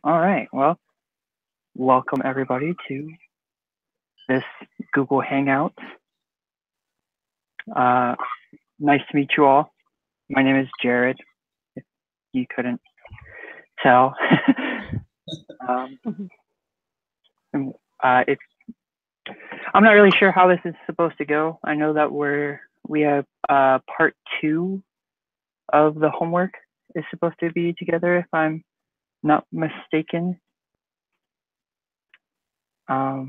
All right. Well, welcome everybody to this Google Hangout. Uh, nice to meet you all. My name is Jared, if you couldn't tell. um, it's, I'm not really sure how this is supposed to go. I know that we have part two of the homework is supposed to be together, if I'm not mistaken. I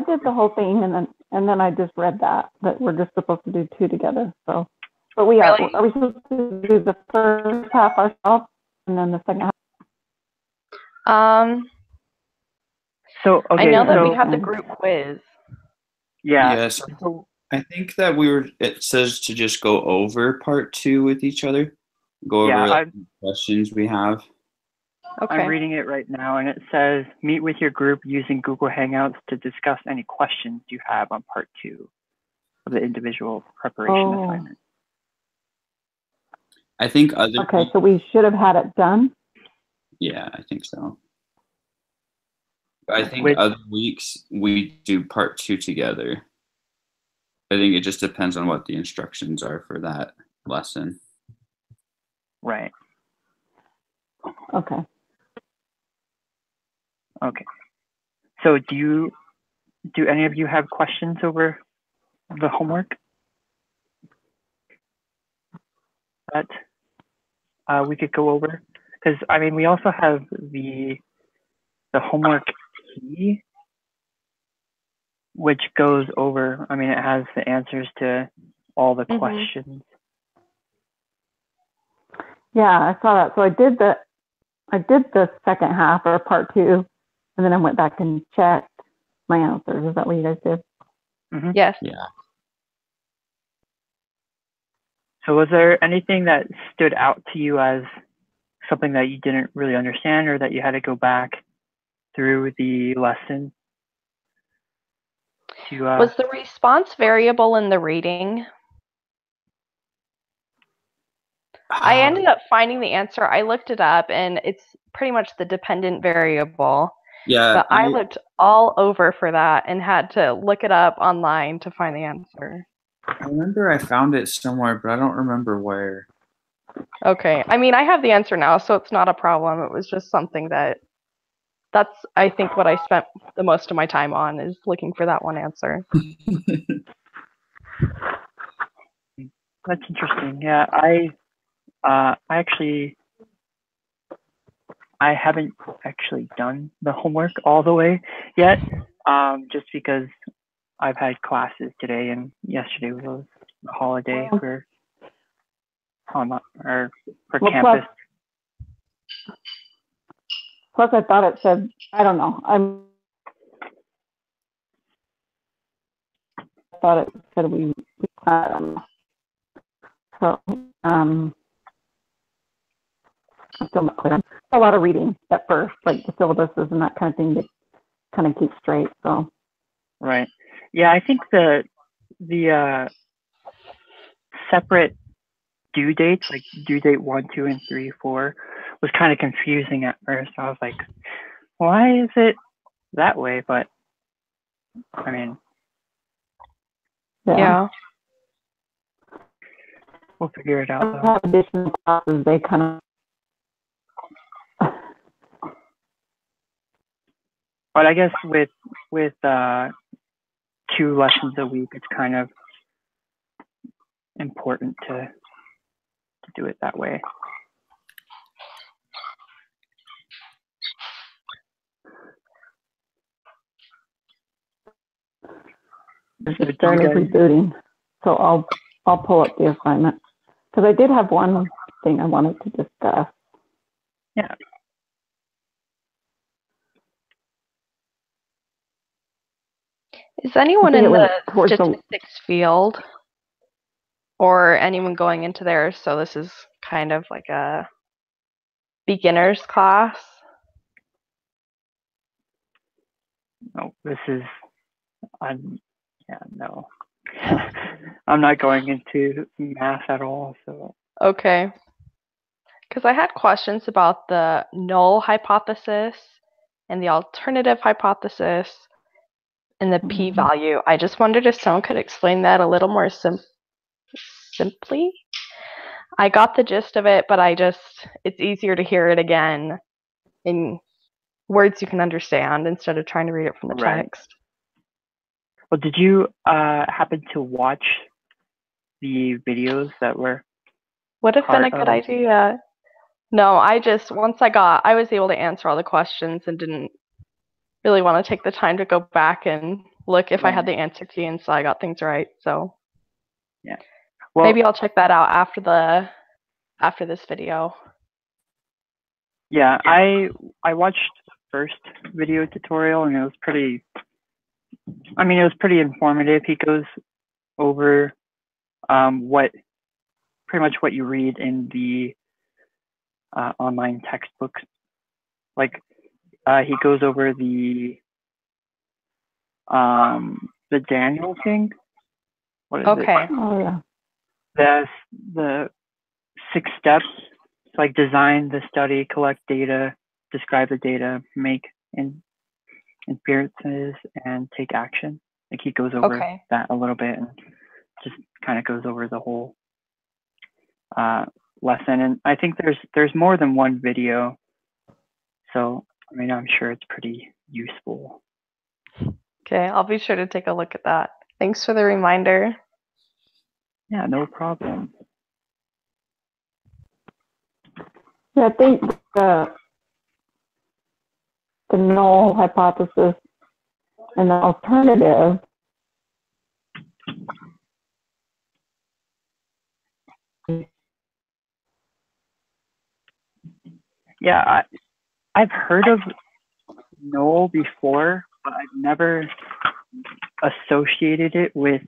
did the whole thing, and then I just read that we're just supposed to do two together. So, but we are. Really? Are we supposed to do the first half ourselves, and then the second half? I know that we have the group quiz. Yeah. Yes. I think that it says to just go over part two with each other. Go over the questions we have. Okay. I'm reading it right now, and it says, meet with your group using Google Hangouts to discuss any questions you have on part two of the individual preparation assignment. I think Okay, so we should have had it done? Yeah, I think so. I think other weeks we do part two together. I think it just depends on what the instructions are for that lesson. Right. Okay. Okay. So do any of you have questions over the homework that we could go over? Because I mean, we also have the homework key, which goes over. I mean, it has the answers to all the questions. Yeah, I saw that. So I did the second half or part two, and then I went back and checked my answers. Is that what you guys did? Mm-hmm. Yes. Yeah. So was there anything that stood out to you as something that you didn't really understand, or that you had to go back through the lesson to? Was the response variable in the reading? I ended up finding the answer. I looked it up, and it's pretty much the dependent variable. Yeah. But I looked all over for that and had to look it up online to find the answer. I remember I found it somewhere, but I don't remember where. Okay. I mean, I have the answer now, so it's not a problem. It was just something that's, I think, what I spent the most of my time on, is looking for that one answer. That's interesting. Yeah, I haven't actually done the homework all the way yet, just because I've had classes today, and yesterday was a holiday for campus. Plus, I thought it said, I don't know. I thought it said we so I'm still not clear. A lot of reading at first, like the syllabuses and that kind of thing, to kind of keep straight. So. Right. Yeah, I think the separate due dates, like due date 1, 2, and 3, 4, was kind of confusing at first. I was like, why is it that way? But I mean, yeah. We'll figure it out. Additional classes, they kind of. But I guess with 2 lessons a week, it's kind of important to do it that way. It's starting rebooting, so I'll pull up the assignment, because I did have one thing I wanted to discuss. Yeah. Is anyone in the statistics field, or anyone going into there? So this is kind of like a beginner's class. No, this is, no. I'm not going into math at all, so. Okay. because I had questions about the null hypothesis and the alternative hypothesis and the p-value. I just wondered if someone could explain that a little more simply. I got the gist of it, but it's easier to hear it again in words you can understand instead of trying to read it from the text. Well, did you happen to watch the videos that were? Would have been a good idea. No, I was able to answer all the questions and didn't really want to take the time to go back and look if I had the answer key, and so I got things right. So yeah, well, maybe I'll check that out after this video. Yeah, I watched the first video tutorial, and it was pretty informative. He goes over pretty much what you read in the online textbooks. Like he goes over the Daniel thing. What is it? Oh yeah. The 6 steps. Like design the study, collect data, describe the data, make inferences, and take action. Like he goes over that a little bit and just kind of goes over the whole lesson. And I think there's more than one video, so I mean I'm sure it's pretty useful. Okay, I'll be sure to take a look at that. Thanks for the reminder. Yeah, no problem. Yeah, I think the null hypothesis and the alternative Yeah, I've heard of null before, but I've never associated it with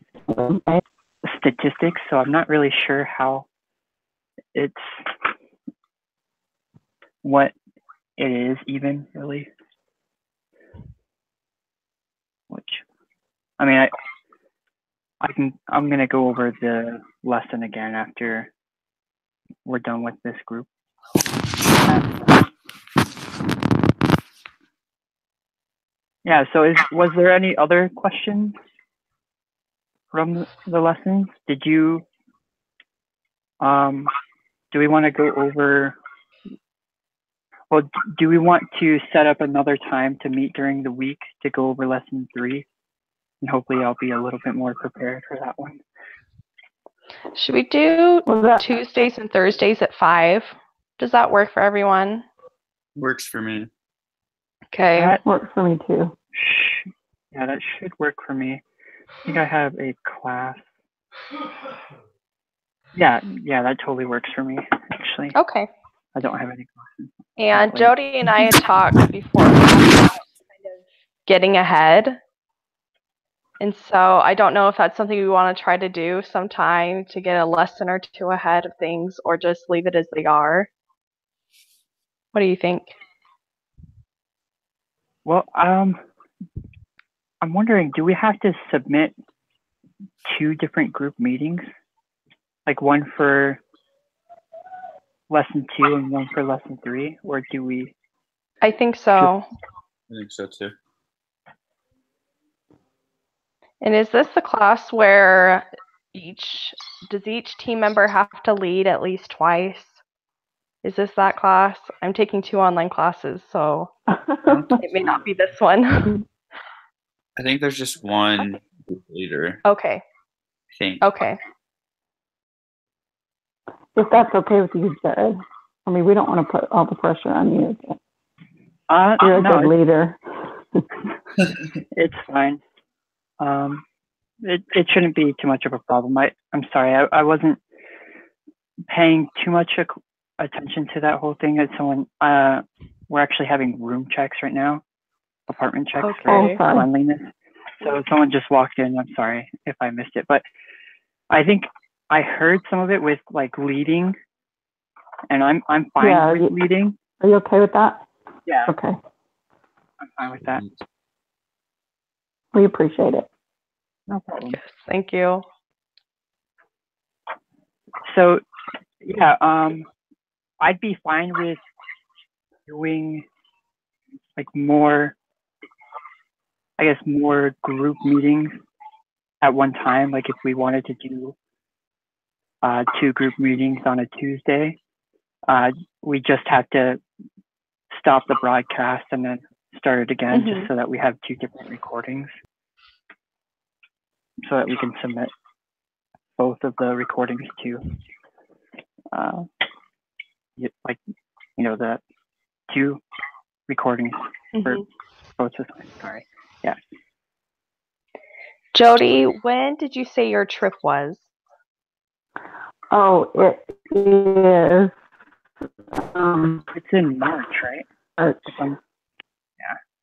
statistics, so I'm not really sure how what it is even really. Which, I mean, I'm gonna go over the lesson again after we're done with this group. Yeah, so was there any other questions from the lessons? Did you, do we want to go over, well, do we want to set up another time to meet during the week to go over lesson 3? And hopefully I'll be a little bit more prepared for that one. Should we do Tuesdays and Thursdays at 5? Does that work for everyone? Works for me. Okay. That works for me too. Yeah, that should work for me. I think I have a class. Yeah, that totally works for me, actually. Okay. I don't have any classes. And Jodene and I had talked before about kind of getting ahead. And so I don't know if that's something we want to try to do sometime to get a lesson or 2 ahead of things, or just leave it as they are. What do you think? Well, I'm wondering, do we have to submit 2 different group meetings? Like one for lesson 2 and one for lesson 3? Or do we? I think so. I think so too. And is this the class where does each team member have to lead at least twice? Is this that class? I'm taking 2 online classes, so it may not be this one. I think there's just one leader. Okay. I think. Okay. If that's okay with you, Jared. I mean, we don't want to put all the pressure on you. You're a good leader. It's fine. It shouldn't be too much of a problem. I'm sorry, I wasn't paying too much attention to that whole thing. That we're actually having room checks right now, apartment checks for cleanliness. So someone just walked in. I'm sorry if I missed it, but I think I heard some of it with like leading, and I'm fine with leading. Are you okay with that? Yeah. Okay. I'm fine with that. We appreciate it. No problem. Yes, thank you. So, yeah, I'd be fine with doing like more, I guess, more group meetings at one time. Like if we wanted to do 2 group meetings on a Tuesday, we just have to stop the broadcast and then start it again, just so that we have 2 different recordings, so that we can submit both of the recordings to, like, the 2 recordings for both of them. Sorry. Yeah. Jody, when did you say your trip was? Oh, it is. It's in March, right?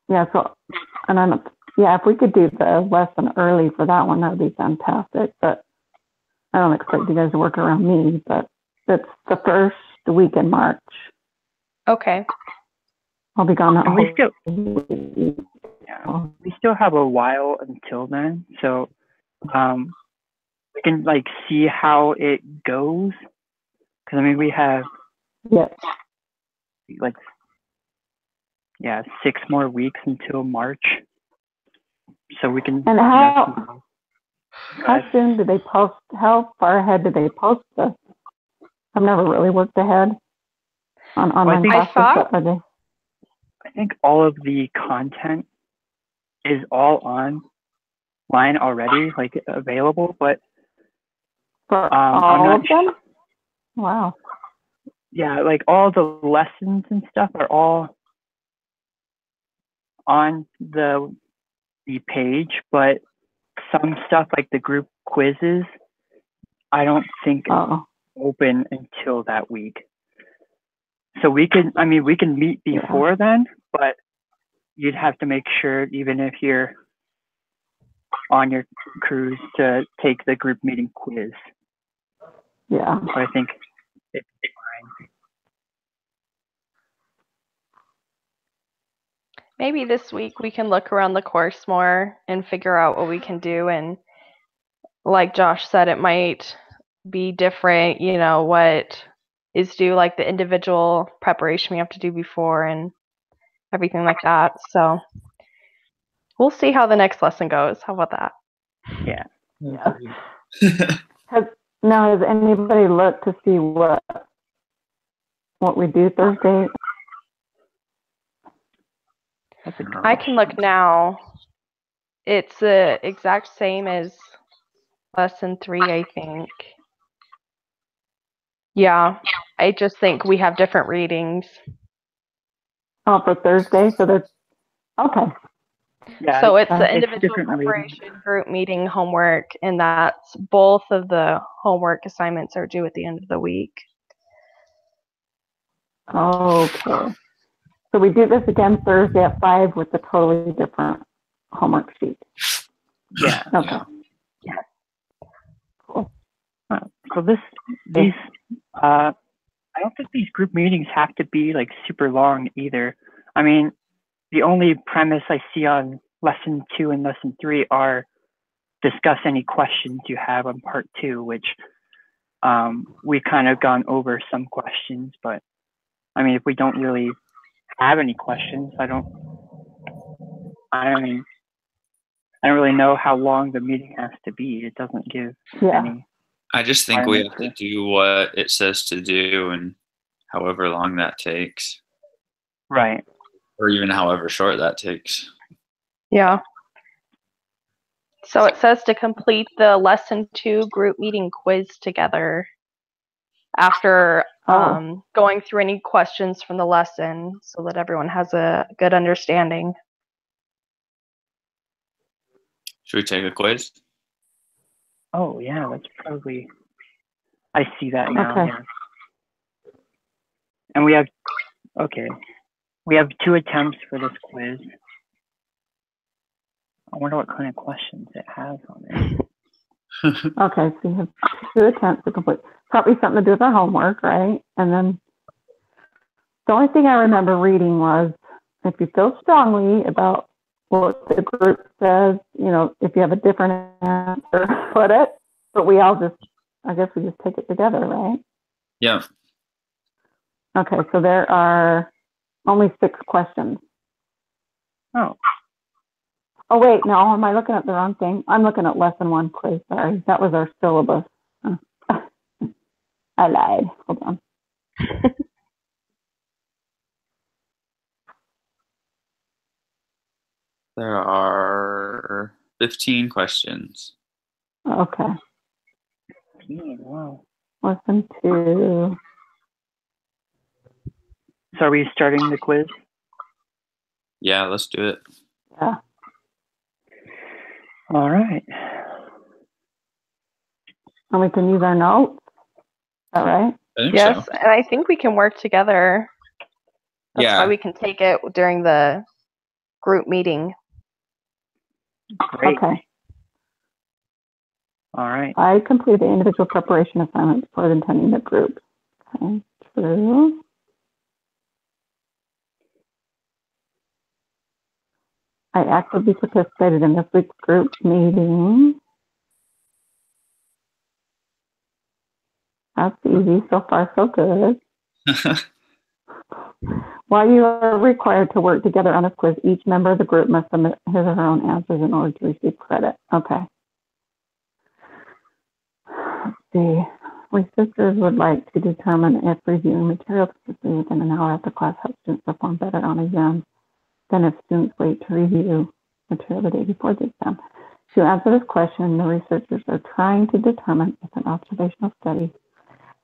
Yeah. So, and if we could do the lesson early for that one, that would be fantastic. But I don't expect you guys to work around me. But it's the first week in March. Okay. I'll be gone that And whole week. we still have a while until then, so we can like see how it goes. Because I mean, we have like 6 more weeks until March, so we can. And how soon do they post? How far ahead do they post this? I've never really worked ahead on online classes. I think all of the content is all online already, like available, but for all of them? Wow. Yeah, like all the lessons and stuff are all on the page, but some stuff like the group quizzes, I don't think open until that week. So we can meet before then, but you'd have to make sure, even if you're on your cruise, to take the group meeting quiz. Yeah. So I think it's fine. Maybe this week we can look around the course more and figure out what we can do. And like Josh said, it might be different, what is due, like the individual preparation we have to do before and everything like that. So we'll see how the next lesson goes. How about that? Yeah. Has anybody looked to see what we do Thursday? I can look now. It's the exact same as lesson 3, I think. Yeah, I just think we have different readings. Oh, for Thursday? So there's, okay. Yeah, so it's the individual preparation, group meeting, homework, and that's both of the homework assignments are due at the end of the week. Okay. So we do this again Thursday at 5 with a totally different homework sheet. Yeah. Okay. Yeah. Cool. So these, I don't think these group meetings have to be like super long either. I mean, the only premise I see on lesson 2 and lesson 3 are discuss any questions you have on part 2, which we kind of gone over some questions, but I mean, if we don't really have any questions, I don't really know how long the meeting has to be. It doesn't give any. I just think we have to do what it says to do, and however long that takes. Right. Or even however short that takes. Yeah. So it says to complete the lesson 2 group meeting quiz together after going through any questions from the lesson so that everyone has a good understanding. Should we take a quiz? Oh, yeah, that's probably, I see that now. Okay. Yeah. And we have 2 attempts for this quiz. I wonder what kind of questions it has on it. Okay, so you have 2 attempts to complete. Probably something to do with our homework, right? And then the only thing I remember reading was, if you feel strongly about what the group says, if you have a different answer, put it. But we all I guess we just take it together, right? Yeah. Okay, so there are only 6 questions. Oh, Oh, wait, no, am I looking at the wrong thing? I'm looking at lesson 1 quiz, sorry. That was our syllabus. I lied. Hold on. There are 15 questions. Okay. wow. Lesson 2. So are we starting the quiz? Yeah, let's do it. Yeah. All right. And we can use our notes. Is that right? I think Yes, so. and I think we can work together. That's why Yeah. we can take it during the group meeting. Great. Okay. All right. I completed the individual preparation assignment before attending the group. Okay, true. I actively participated in this week's group meeting. That's easy. So far, so good. While you are required to work together on a quiz, each member of the group must submit his or her own answers in order to receive credit. Okay. Let's see. Researchers would like to determine if reviewing material specifically within an hour after class helps students perform better on exams than if students wait to review material the day before the exam. To answer this question, the researchers are trying to determine if an observational study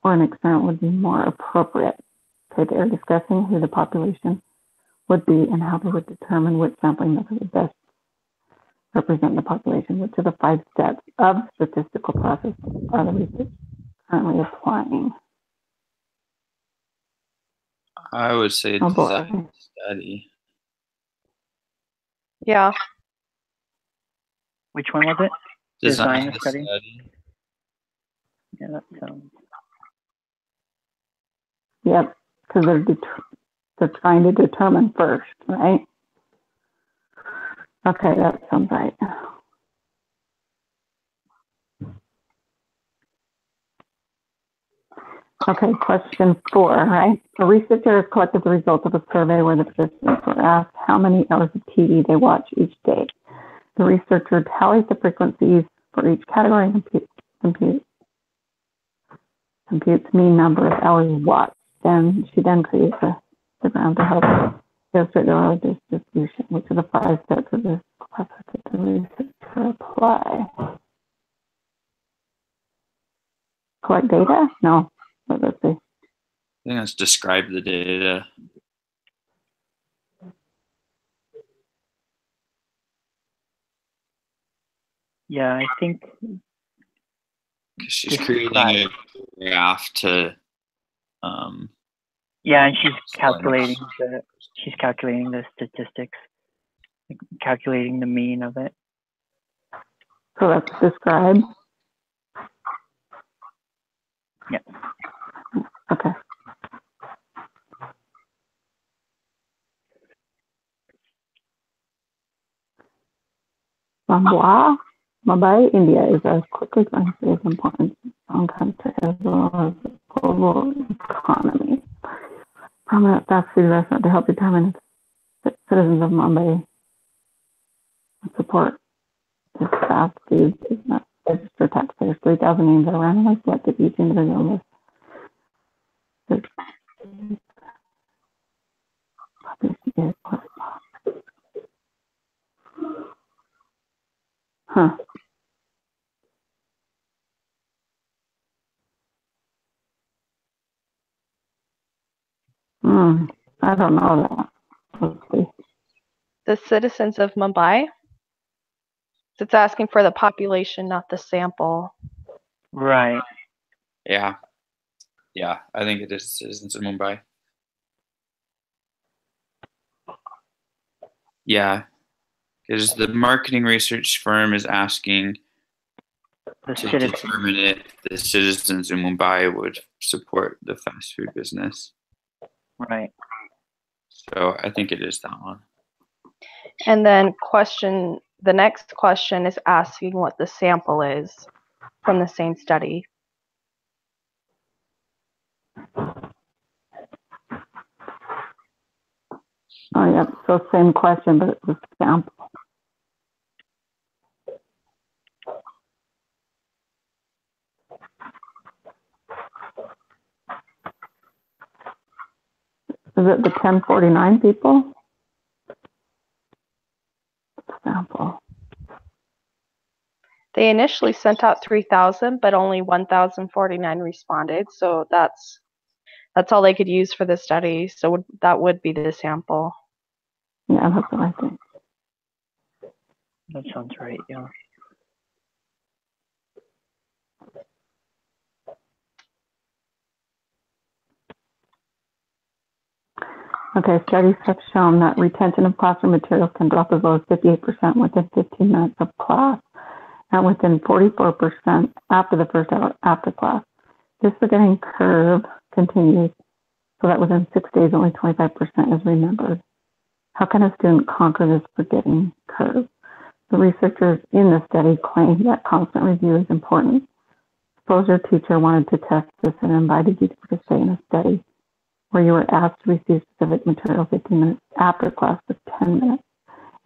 or an experiment would be more appropriate. Okay, they're discussing who the population would be and how they would determine which sampling method would best represent the population. Which of the 5 steps of statistical process are the research currently applying? I would say Oh boy. design study. Yeah. Which one was it? Design study? study. Yeah, that sounds. Yep, because they're trying to determine first, right? Okay, that sounds right. Okay, question 4, right? A researcher has collected the results of a survey where the participants were asked how many hours of TV they watch each day. The researcher tallies the frequencies for each category and computes mean number of hours watched. Then she creates a diagram to help illustrate the relative distribution, which are the 5 steps of this process that the researcher apply. Collect data? No. Let's see. I think that's describe the data. Yeah, I think. She's creating a graph to. Yeah, and she's calculating the statistics, calculating the mean of it. So let's describe. Yeah. Okay. Mumbai, India is a quickly growing city of importance in its own country as well as the global economy. Prominent fast food restaurant to help determine if citizens of Mumbai support this fast food business. Register taxpayers. 3,000 names are randomly selected. Each individual list. Huh. I don't know that. Let's see. The citizens of Mumbai. It's asking for the population, not the sample. Right. Yeah. Yeah, I think it is citizens of Mumbai. Yeah, because the marketing research firm is asking to determine if the citizens in Mumbai would support the fast food business. Right. So I think it is that one. And then the next question is asking what the sample is from the same study. Oh, yeah. So same question, but it's a sample. Is it the 1049 people? Sample. They initially sent out 3,000, but only 1,049 responded. So that's all they could use for the study. So that would be the sample. Yeah, that's what I think. That sounds right, yeah. Okay, studies have shown that retention of classroom materials can drop as low as 58% within 15 minutes of class and within 44% after the first hour after class. This forgetting curve continues so that within 6 days, only 25% is remembered. How can a student conquer this forgetting curve? The researchers in the study claim that constant review is important. Suppose your teacher wanted to test this and invited you to participate in a study where you were asked to receive specific material 15 minutes after class for 10 minutes,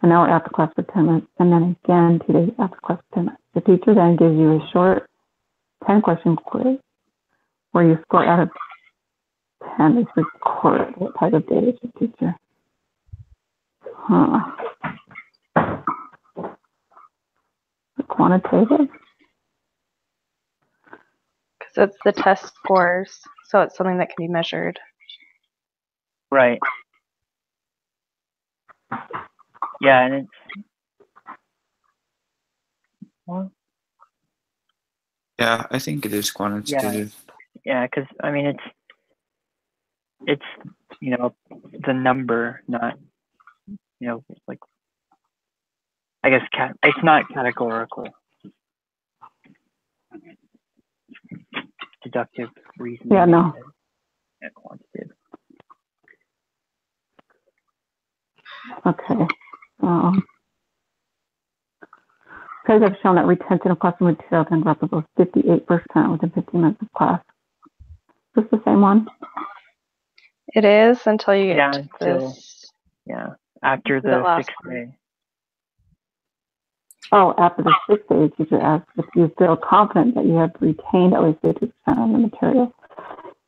an hour after class for 10 minutes, and then again 2 days after class for 10 minutes. The teacher then gives you a short 10-question quiz where you score out of 10 is recorded. What type of data is your teacher? Quantitative? Because it's the test scores, so it's something that can be measured. Right. Yeah, and it's, well, Yeah, I think it is quantitative. yeah, because I mean it's you know the number, not like I guess it's not categorical. Deductive reasoning. Yeah, no. And quantitative. Okay. Studies have shown that retention of classroom material can drop about 58% within 15 minutes of class. Is this the same one? It is until you get to until, this. Yeah, after the 6th day. Oh, after the 6th day, the teacher asks if you feel confident that you have retained at least 50% of the material.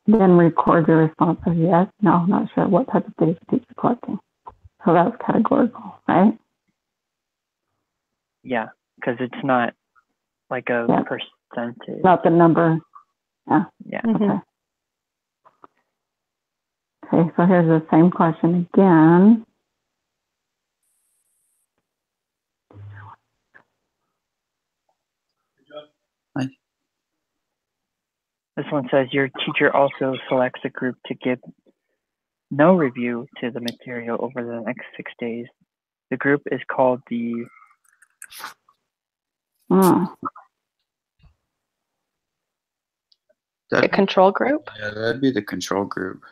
Then record your response as yes, no, not sure what type of data the teacher collecting. So that's categorical, right? Yeah, because it's not like a percentage. Not the number. Yeah. Yeah. Okay. Okay, so here's the same question again. This one says your teacher also selects a group to give no review to the material over the next 6 days. The group is called the The control group? Yeah, that'd be the control group.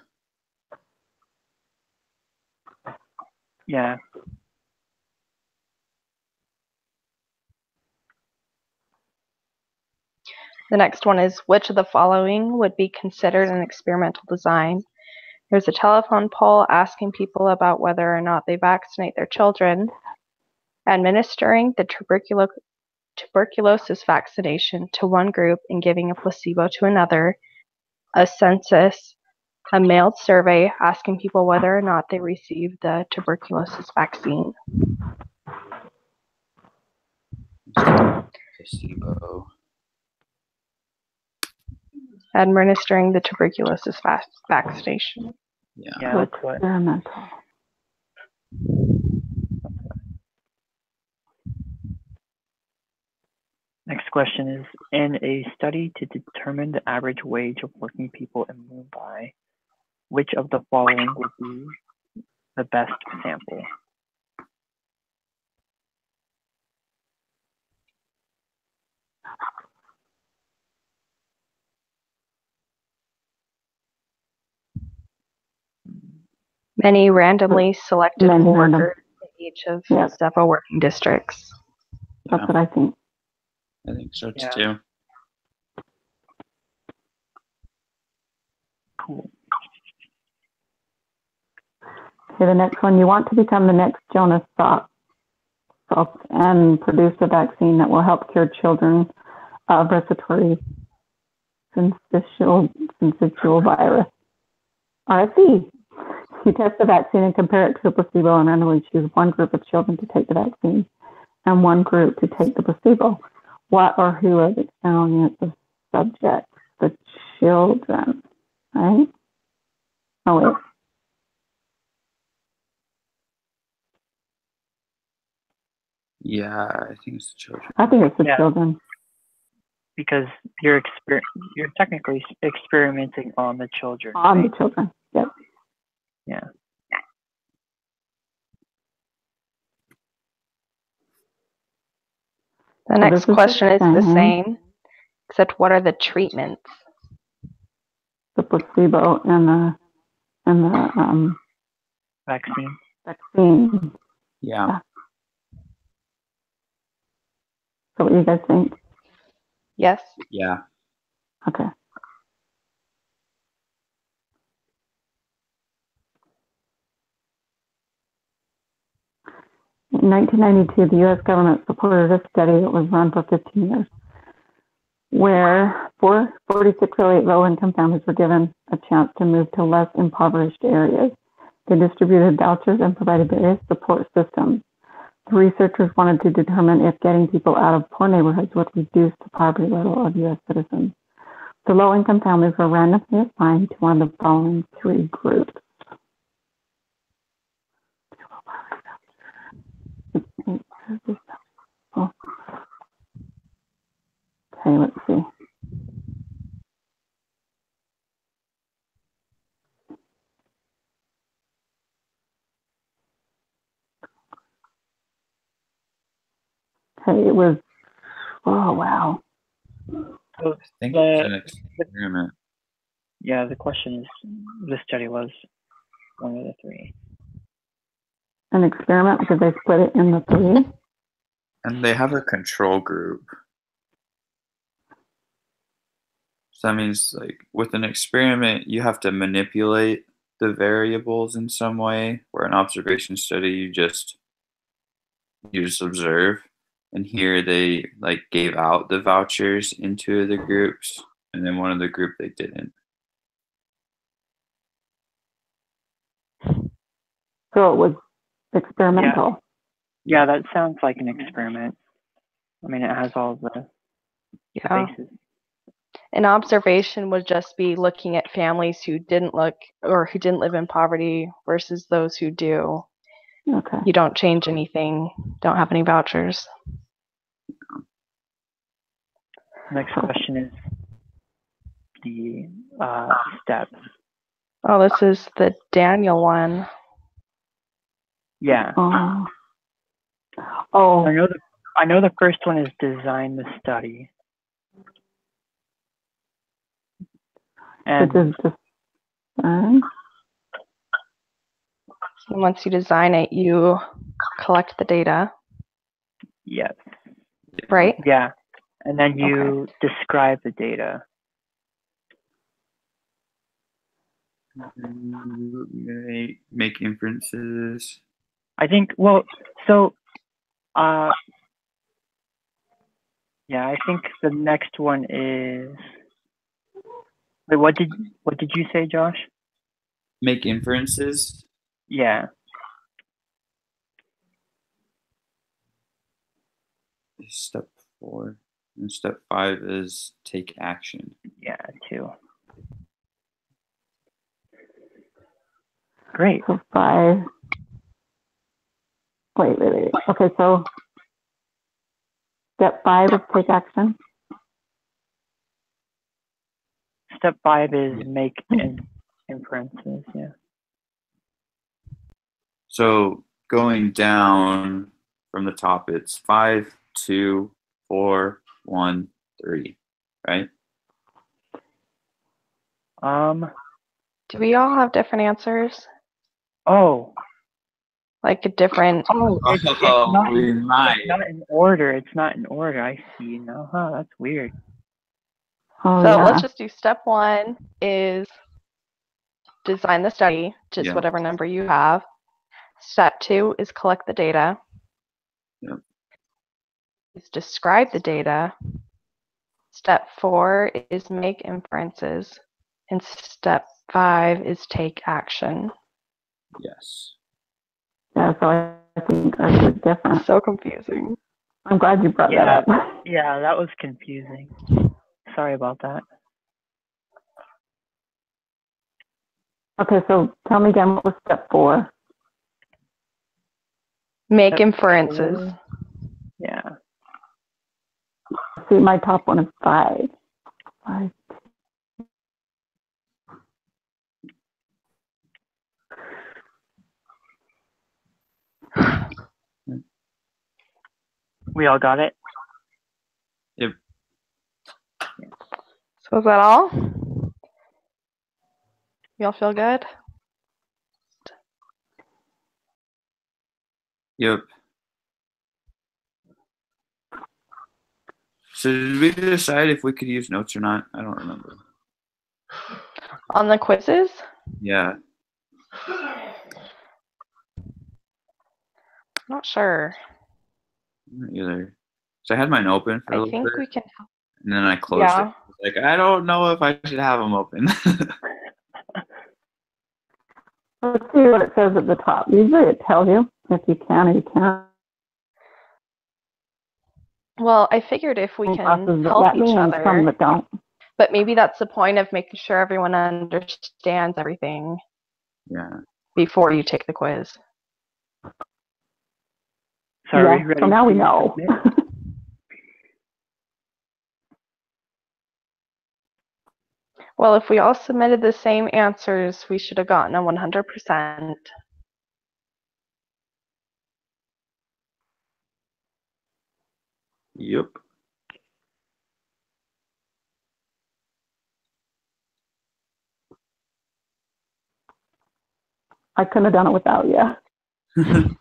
Yeah. The next one is, which of the following would be considered an experimental design? There's a telephone poll asking people about whether or not they vaccinate their children, administering the tuberculosis vaccination to one group and giving a placebo to another, a census, a mailed survey asking people whether or not they received the tuberculosis vaccine. Placebo. Administering the tuberculosis vaccination. Yeah, that's what. Experimental. Next question is, in a study to determine the average wage of working people in Mumbai, which of the following would be the best sample? Many randomly selected workers in each of several working districts. That's what I think. I think so too. Cool. Okay, the next one, you want to become the next Jonas Salk and produce a vaccine that will help cure children of respiratory syncytial virus, RSV. You test the vaccine and compare it to a placebo and randomly choose one group of children to take the vaccine and one group to take the placebo. What or who are the subjects? The children, right? Oh, wait. Yeah, I think it's the children. I think it's the Yeah. children. Because you're technically experimenting on the children. On right? the children, yep. Yeah. The next this is question is the the same. same, except what are the treatments? The placebo and the Vaccine. vaccine. Yeah. So what do you guys think? Yes. Yeah. Okay. In 1992, the U.S. government supported a study that was run for 15 years, where 4608 low-income families were given a chance to move to less impoverished areas. They distributed vouchers and provided various support systems. The researchers wanted to determine if getting people out of poor neighborhoods would reduce the poverty level of U.S. citizens. The low-income families were randomly assigned to one of the following three groups. Okay, let's see. Okay, it was, oh, wow. So I think it's an experiment. Yeah, the question is, the study was one of the three. An experiment because they split it in the three. And they have a control group. So that means, like, with an experiment, you have to manipulate the variables in some way, where an observation study, you just observe. And here they, like, gave out the vouchers in two of the groups, and then one of the group they didn't. So it was experimental. Yeah, that sounds like an experiment. I mean, it has all the bases. An observation would just be looking at families who didn't live in poverty versus those who do. Okay. You don't change anything, don't have any vouchers. Next question is the steps. Oh, this is the Daniel one. Yeah. Oh. I know the first one is design the study. And And once you design it, you collect the data. yes. Right? Yeah. And then you describe the data. Make inferences. I think, well, so, yeah, I think the next one is, wait, what did you say, Josh? Make inferences? Yeah. Step 4. And step 5 is take action. Yeah, 2. Great. So 5. Wait. Okay, so step 5 is take action. Step 5 is make inferences, yeah. So going down from the top, it's 5, 2, 4, 1, 3, right? Do we all have different answers? Oh. Like a different... It's not in order. It's not in order. I see now. Huh, that's weird. Oh, so yeah. let's just do step 1 is design the study, just whatever number you have. Step 2 is collect the data. Yep. Is describe the data. Step 4 is make inferences. And step 5 is take action. Yes. Yeah, so I think ours are different. So confusing. I'm glad you brought that up. Yeah, that was confusing. Sorry about that. Okay, so tell me again, what was step 4? Make Step inferences. 4, yeah. See, my top one is 5. 5. We all got it? Yep. So is that all? Y'all feel good? Yep. So did we decide if we could use notes or not? I don't remember. On the quizzes? Yeah. Not sure. Not either. So I had mine open for a I little think bit, we can. and then I closed Yeah. it. Like, I don't know if I should have them open. Let's see what it says at the top. Usually it tells you if you can or you can't. Well, I figured if we Some can classes that help let me each and some other, that don't. but maybe that's the point of making sure everyone understands everything Yeah. before you take the quiz. So are we Yeah, ready so now we to know. submit? Well, if we all submitted the same answers, we should have gotten a 100%. Yep. I couldn't have done it without you.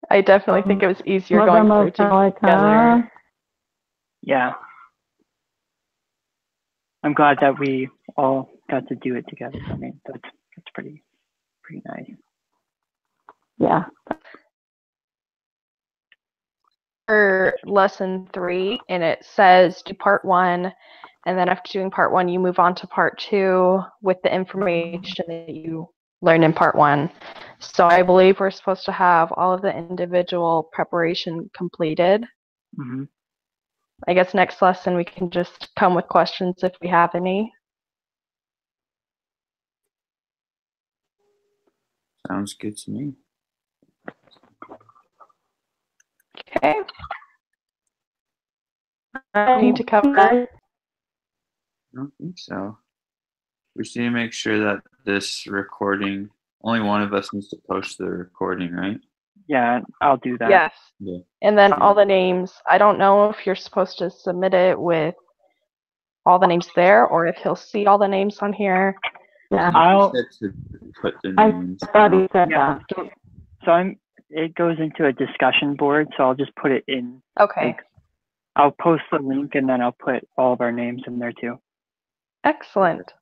I definitely think it was easier Some of going them through are like, together. Yeah. I'm glad that we all got to do it together. I mean, that's pretty nice. yeah. For lesson 3, and it says do part 1, and then after doing part 1, you move on to part 2 with the information that you learned in part 1. So I believe we're supposed to have all of the individual preparation completed. Mm-hmm. I guess next lesson we can just come with questions if we have any. Sounds good to me. Okay. Need to cover. I don't think so. We just need to make sure that this recording, only one of us needs to post the recording, right? Yeah, I'll do that. Yes. Yeah. And then all the names. I don't know if you're supposed to submit it with all the names there or if he'll see all the names on here. Yeah. I'll. Said to put the I names. thought he said Yeah. that. So it goes into a discussion board, so I'll just put it in. Okay. Like, I'll post the link and then I'll put all of our names in there too. Excellent.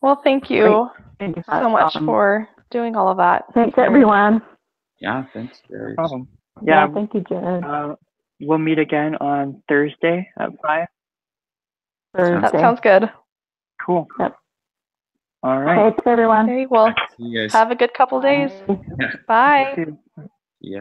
Well, thank you Thank you so much for doing all of that. Thanks, everyone. Yeah, thanks, guys. Yeah. Thank you, Jared. We'll meet again on Thursday at 5. Thursday. That sounds good. Cool. Yep. All right. Thanks, everyone. Okay, well, See you guys. have a good couple days. Bye. Bye. You too. Yeah.